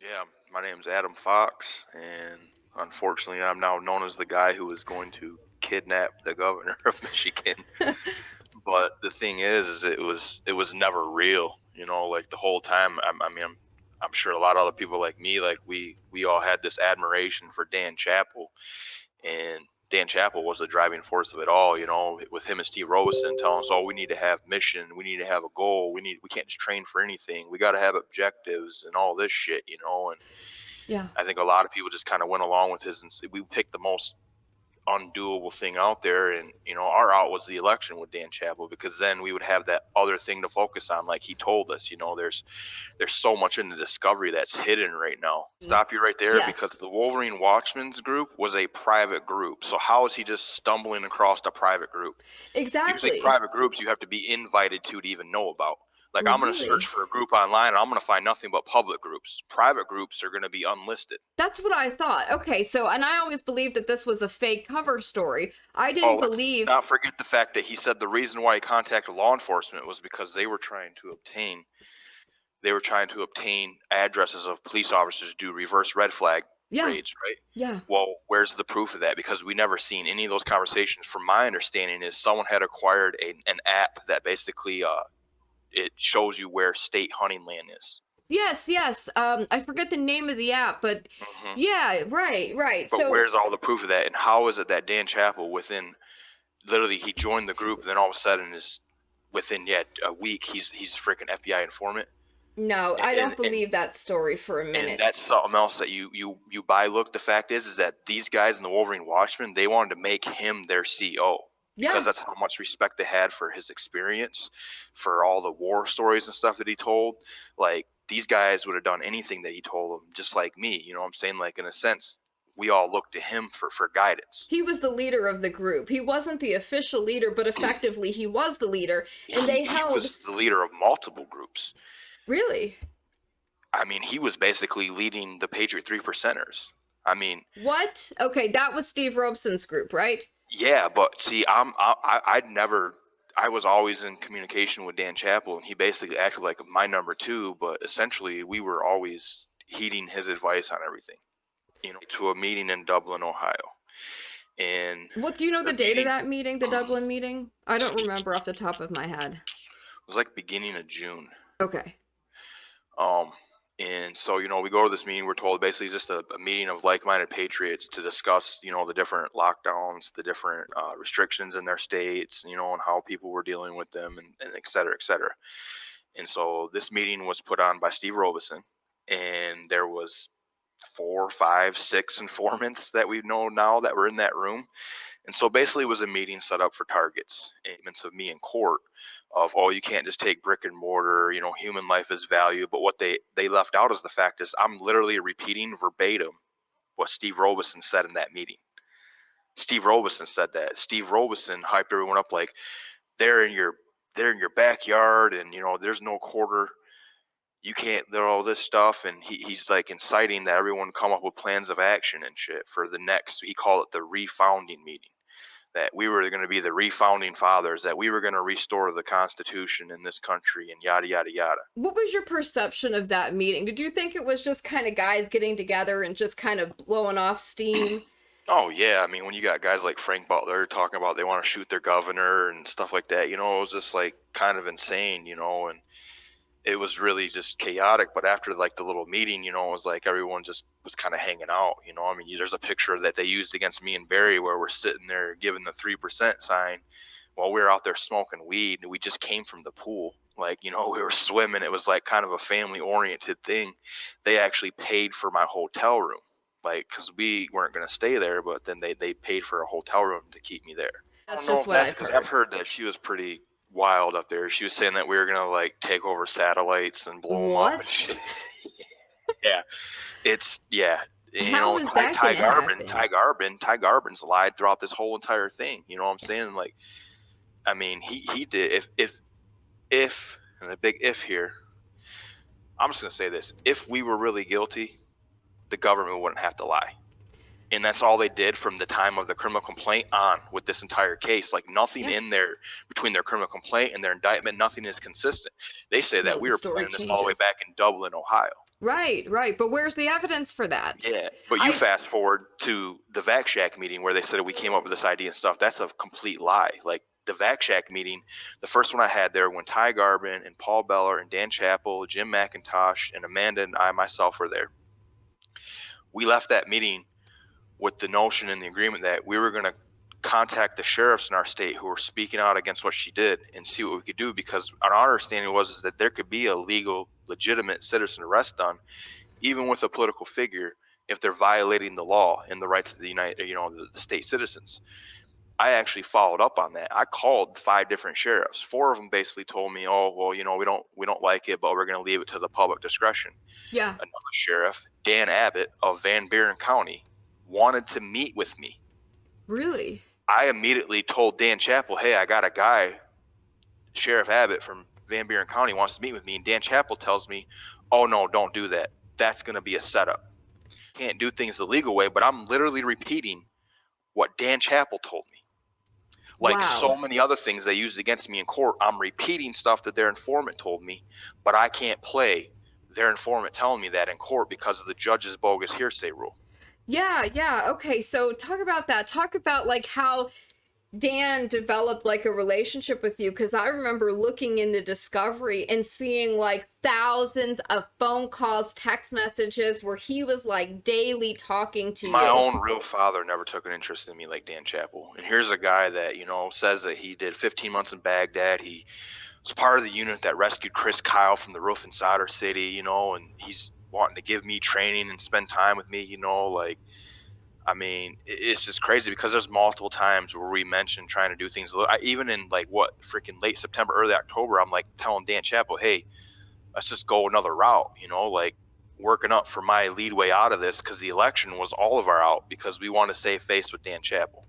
Yeah, my name's Adam Fox, and unfortunately, I'm now known as the guy who is going to kidnap the governor of Michigan. But the thing is it was never real. Like the whole time. I'm sure a lot of other people like me, like we all had this admiration for Dan Chappell, and Dan Chappell was the driving force of it all. With him and Steve Robeson telling us, "Oh, we need to have mission, we need to have a goal, we can't just train for anything. We got to have objectives and all this shit." And Yeah. I think a lot of people just kind of went along with his, and we picked the most undoable thing out there. And our out was the election with Dan Chappell, because then we would have that other thing to focus on. Like he told us, there's so much in the discovery that's hidden right now. Mm. Stop you right there, because Yes. the Wolverine Watchman's group was a private group. So how is he just stumbling across a private group? Usually Exactly. private groups you have to be invited to even know about. Like I'm going to search Really? for a group online and I'm going to find nothing but public groups. Private groups are going to be unlisted. That's what I thought. Okay, so and I always believed that this was a fake cover story. I Oh, didn't let's believe. not forget the fact that he said the reason why he contacted law enforcement was because they were trying to obtain addresses of police officers to do reverse red flag Yeah. raids, right? Yeah. Well, where's the proof of that? Because we never seen any of those conversations. From my understanding, is someone had acquired an app that basically it shows you where state hunting land is. Yes, yes. I forget the name of the app, but Hmm. yeah, right, right. But So where's all the proof of that? And how is it that Dan Chappell, within literally, he joined the group, and then all of a sudden is within yet a week he's a freaking FBI informant. no, I and don't and believe that story for a and minute. that's something else that you buy. Look, the fact is that these guys in the Wolverine Watchmen, they wanted to make him their CO, because Yeah. that's how much respect they had for his experience, for all the war stories and stuff that he told. Like, these guys would have done anything that he told them, just like me. You know what I'm saying? Like, in a sense, we all look to him for guidance. He was the leader of the group. He wasn't the official leader, but effectively he was the leader, and they He held. was the leader of multiple groups. Really? I mean, he was basically leading the Patriot Three Percenters. I mean, What? Okay, that was Steve Robeson's group, right? yeah, but see, I'd never. I was always in communication with Dan Chappell, and he basically acted like my number two. But essentially, we were always heeding his advice on everything. To a meeting in Dublin, Ohio, and What do you know the the date of meeting that meeting, the Dublin meeting? I don't remember off the top of my head. was like beginning of June. Okay. Um, and so, we go to this meeting. We're told basically just a meeting of like-minded patriots to discuss, the different lockdowns, the different restrictions in their states, and how people were dealing with them, and et cetera, et cetera. And so this meeting was put on by Steve Robeson, and there was 4, 5, 6 informants that we know now that were in that room. And so basically, it was a meeting set up for targets, statements of me in court of, oh, you can't just take brick and mortar, human life is value. But what they left out is the fact is I'm literally repeating verbatim what Steve Robeson said in that meeting. Steve Robeson said that. Steve Robeson hyped everyone up like they're in your they're in your backyard, and there's no quarter. You can't, they're all this stuff, and he's like inciting that everyone come up with plans of action and shit for the next, he called it the refounding meeting, that we were going to be the refounding fathers, that we were going to restore the Constitution in this country, and yada, yada, yada. What was your perception of that meeting? Did you think it was just kind of guys getting together and just kind of blowing off steam? Oh, yeah. I mean, when you got guys like Frank Butler talking about they want to shoot their governor and stuff like that, it was just like kind of insane, and it was really just chaotic. But after like the little meeting, it was like everyone just was kind of hanging out. I mean, there's a picture that they used against me and Barry where we're sitting there giving the 3% sign while we were out there smoking weed. We just came from the pool. Like, we were swimming. It was like kind of a family oriented thing. They actually paid for my hotel room, like, because we weren't going to stay there, but then they paid for a hotel room to keep me there. I That's don't know just if what that's I've because I've heard. heard that she was pretty wild up there. She was saying that we were gonna like take over satellites and blow them up and What? shit. Yeah, yeah. How is Ty, that Ty gonna Garbin, happen? Ty Garbin, Ty Garbin's lied throughout this whole entire thing. You know what I'm saying? Like, I mean, he did. If and a big if here, I'm just gonna say this: if we were really guilty, the government wouldn't have to lie. And that's all they did from the time of the criminal complaint on with this entire case. Like nothing Yeah. in there between their criminal complaint and their indictment, nothing is consistent. They say that No, we the were story planning this all the way changes. back in Dublin, Ohio. Right, right. But where's the evidence for that? Yeah, but you I fast forward to the Vac Shack meeting where they said we came up with this idea and stuff. That's a complete lie. Like the Vac Shack meeting, the first one I had there when Ty Garbin and Paul Beller and Dan Chappell, Jim McIntosh, and Amanda and I myself were there. We left that meeting with the notion and the agreement that we were going to contact the sheriffs in our state who were speaking out against what she did and see what we could do, because our understanding was that there could be a legal, legitimate citizen arrest done, even with a political figure, if they're violating the law and the rights of the state citizens. I actually followed up on that. I called 5 different sheriffs. 4 of them basically told me, "Oh, well, we don't like it, but we're going to leave it to the public discretion." yeah, Another sheriff, Dan Abbott of Van Buren County, wanted to meet with me. really? I immediately told Dan Chappell, "Hey, I got a guy, Sheriff Abbott from Van Buren County, wants to meet with me." And Dan Chappell tells me, "Oh no, don't do that. That's going to be a setup. Can't do things the legal way." But I'm literally repeating what Dan Chappell told me. Like Wow. so many other things they used against me in court, I'm repeating stuff that their informant told me, but I can't play their informant telling me that in court because of the judge's bogus hearsay rule. Yeah, yeah. Okay, so talk about that. Talk about like how Dan developed like a relationship with you, because I remember looking into Discovery and seeing like thousands of phone calls, text messages where he was like daily talking to My you. own real father never took an interest in me like Dan Chappell. And here's a guy that, says that he did 15 months in Baghdad. He was part of the unit that rescued Chris Kyle from the roof in Solder City, and he's wanting to give me training and spend time with me, like, I mean, it's just crazy because there's multiple times where we mentioned trying to do things. Even in like what freaking late September, early October, I'm like telling Dan Chappell, "Hey, let's just go another route," like working up for my lead way out of this, because the election was all of our out because we want to save face with Dan Chappell.